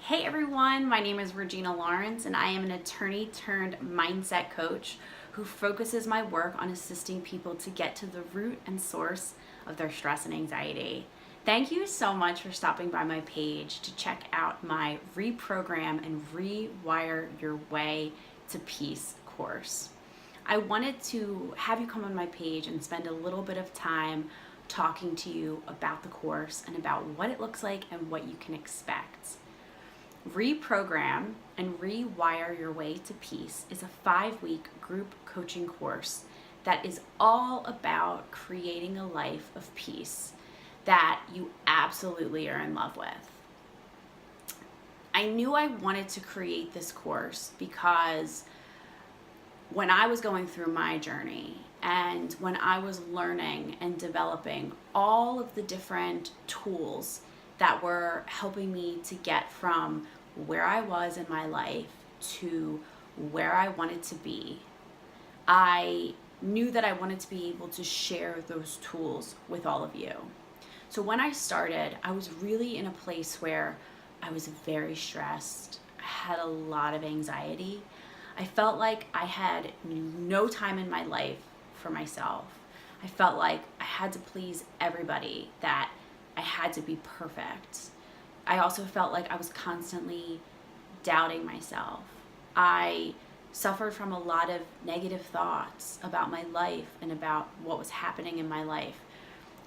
Hey everyone, my name is Regina Lawrence and I am an attorney turned mindset coach who focuses my work on assisting people to get to the root and source of their stress and anxiety. Thank you so much for stopping by my page to check out my Reprogram and Rewire Your Way to Peace course. I wanted to have you come on my page and spend a little bit of time talking to you about the course and about what it looks like and what you can expect. Reprogram and Rewire Your Way to Peace is a 5-week group coaching course that is all about creating a life of peace that you absolutely are in love with. I knew I wanted to create this course because when I was going through my journey and when I was learning and developing all of the different tools that were helping me to get from where I was in my life to where I wanted to be, I knew that I wanted to be able to share those tools with all of you. So when I started, I was really in a place where I was very stressed. I had a lot of anxiety. I felt like I had no time in my life for myself. I felt like I had to please everybody, that I had to be perfect. I also felt like I was constantly doubting myself. I suffered from a lot of negative thoughts about my life and about what was happening in my life.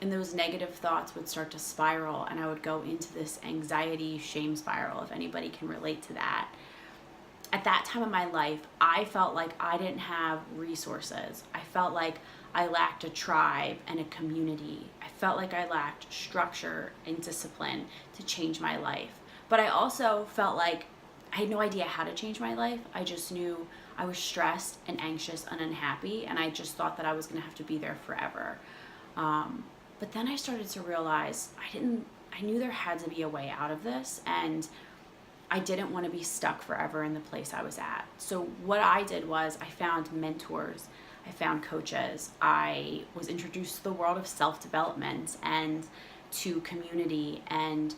And those negative thoughts would start to spiral, and I would go into this anxiety, shame spiral, if anybody can relate to that. At that time of my life, I felt like I didn't have resources. I felt like I lacked a tribe and a community. I felt like I lacked structure and discipline to change my life. But I also felt like I had no idea how to change my life. I just knew I was stressed and anxious and unhappy, and I just thought that I was gonna have to be there forever. But then I started to realize I knew there had to be a way out of this, and I didn't want to be stuck forever in the place I was at. So what I did was I found mentors, I found coaches, I was introduced to the world of self-development and to community. And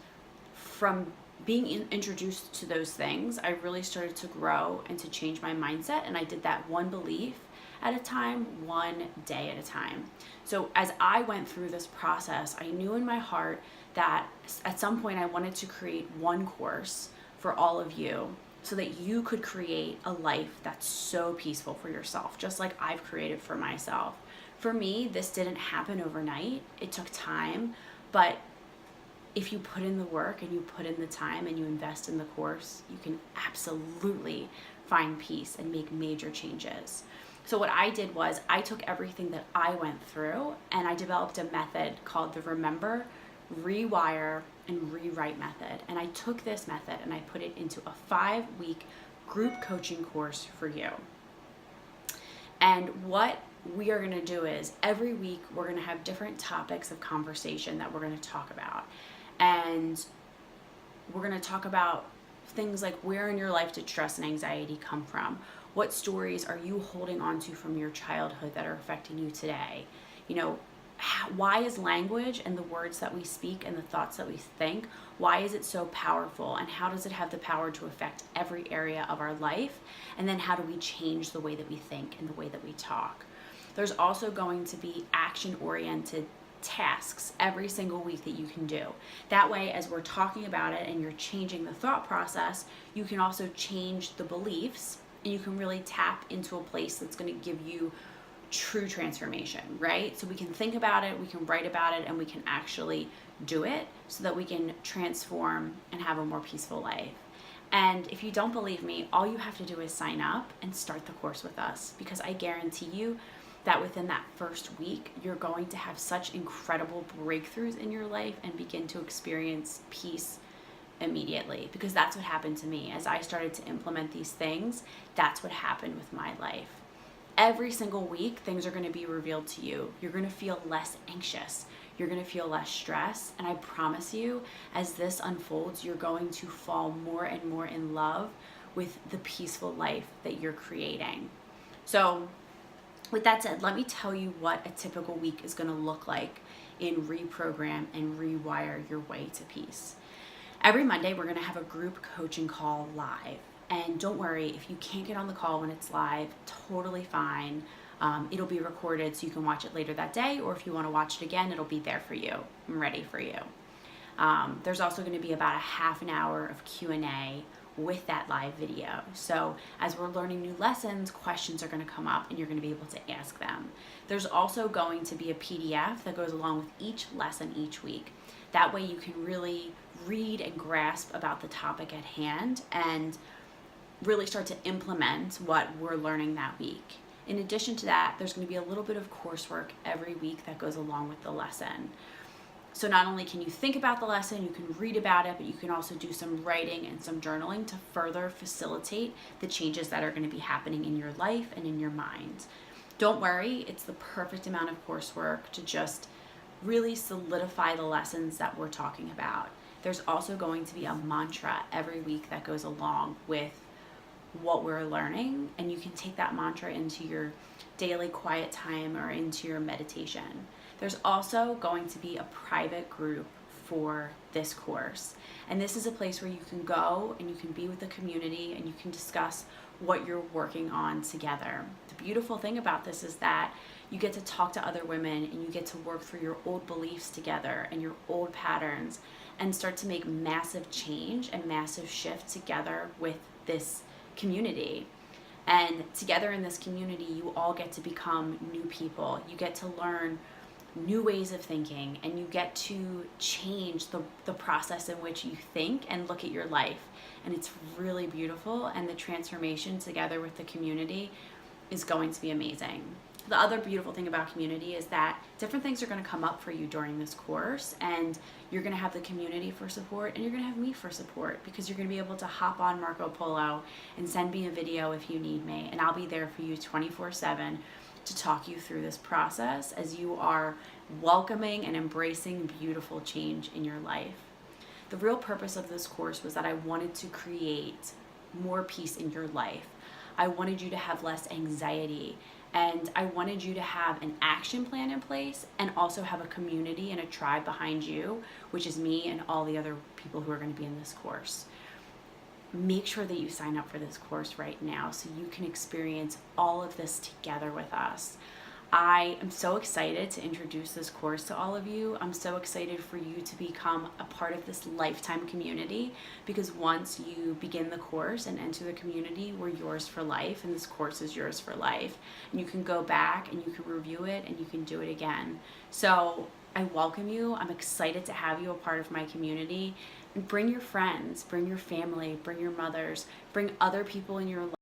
from being introduced to those things, I really started to grow and to change my mindset. And I did that one belief at a time, one day at a time. So as I went through this process, I knew in my heart that at some point I wanted to create one course for all of you so that you could create a life that's so peaceful for yourself, just like I've created for myself. For me, this didn't happen overnight. It took time, but if you put in the work and you put in the time and you invest in the course, you can absolutely find peace and make major changes. So what I did was I took everything that I went through and I developed a method called the Remember, Rewire, and Rewrite method. And I took this method and I put it into a 5-week group coaching course for you. And what we are gonna do is every week we're gonna have different topics of conversation that we're gonna talk about. And we're gonna talk about things like, where in your life did stress and anxiety come from? What stories are you holding on to from your childhood that are affecting you today? You know, why is language and the words that we speak and the thoughts that we think, why is it so powerful, and how does it have the power to affect every area of our life? And then how do we change the way that we think and the way that we talk? There's also going to be action-oriented tasks every single week that you can do. That way, as we're talking about it and you're changing the thought process, you can also change the beliefs, and you can really tap into a place that's going to give you true transformation, right? So we can think about it, we can write about it, and we can actually do it so that we can transform and have a more peaceful life. And if you don't believe me, all you have to do is sign up and start the course with us, because I guarantee you that within that first week, you're going to have such incredible breakthroughs in your life and begin to experience peace immediately, because that's what happened to me. As I started to implement these things, that's what happened with my life. Every single week, things are going to be revealed to you. You're going to feel less anxious. You're going to feel less stress. And I promise you, as this unfolds, you're going to fall more and more in love with the peaceful life that you're creating. So with that said, let me tell you what a typical week is going to look like in Reprogram and Rewire Your Way to Peace. Every Monday, we're going to have a group coaching call live. And don't worry, if you can't get on the call when it's live, totally fine. It'll be recorded so you can watch it later that day, or if you want to watch it again, it'll be there for you. I'm ready for you. There's also going to be about a half an hour of Q&A with that live video. So as we're learning new lessons, questions are going to come up and you're going to be able to ask them. There's also going to be a PDF that goes along with each lesson each week. That way you can really read and grasp about the topic at hand and really start to implement what we're learning that week. In addition to that, there's going to be a little bit of coursework every week that goes along with the lesson. So not only can you think about the lesson, you can read about it, but you can also do some writing and some journaling to further facilitate the changes that are going to be happening in your life and in your mind. Don't worry, it's the perfect amount of coursework to just really solidify the lessons that we're talking about. There's also going to be a mantra every week that goes along with what we're learning, and you can take that mantra into your daily quiet time or into your meditation. There's also going to be a private group for this course, and this is a place where you can go and you can be with the community and you can discuss what you're working on together. The beautiful thing about this is that you get to talk to other women and you get to work through your old beliefs together and your old patterns and start to make massive change and massive shift together with this community. And together in this community, you all get to become new people. You get to learn new ways of thinking, and you get to change the process in which you think and look at your life. And it's really beautiful, and the transformation together with the community is going to be amazing. The other beautiful thing about community is that different things are going to come up for you during this course, and you're going to have the community for support, and you're going to have me for support, because you're going to be able to hop on Marco Polo and send me a video if you need me, and I'll be there for you 24/7 to talk you through this process as you are welcoming and embracing beautiful change in your life. The real purpose of this course was that I wanted to create more peace in your life. I wanted you to have less anxiety, and I wanted you to have an action plan in place and also have a community and a tribe behind you, which is me and all the other people who are going to be in this course. Make sure that you sign up for this course right now so you can experience all of this together with us. I am so excited to introduce this course to all of you. I'm so excited for you to become a part of this lifetime community, because once you begin the course and enter the community, we're yours for life, and this course is yours for life. And you can go back and you can review it and you can do it again. So I welcome you. I'm excited to have you a part of my community. And bring your friends, bring your family, bring your mothers, bring other people in your life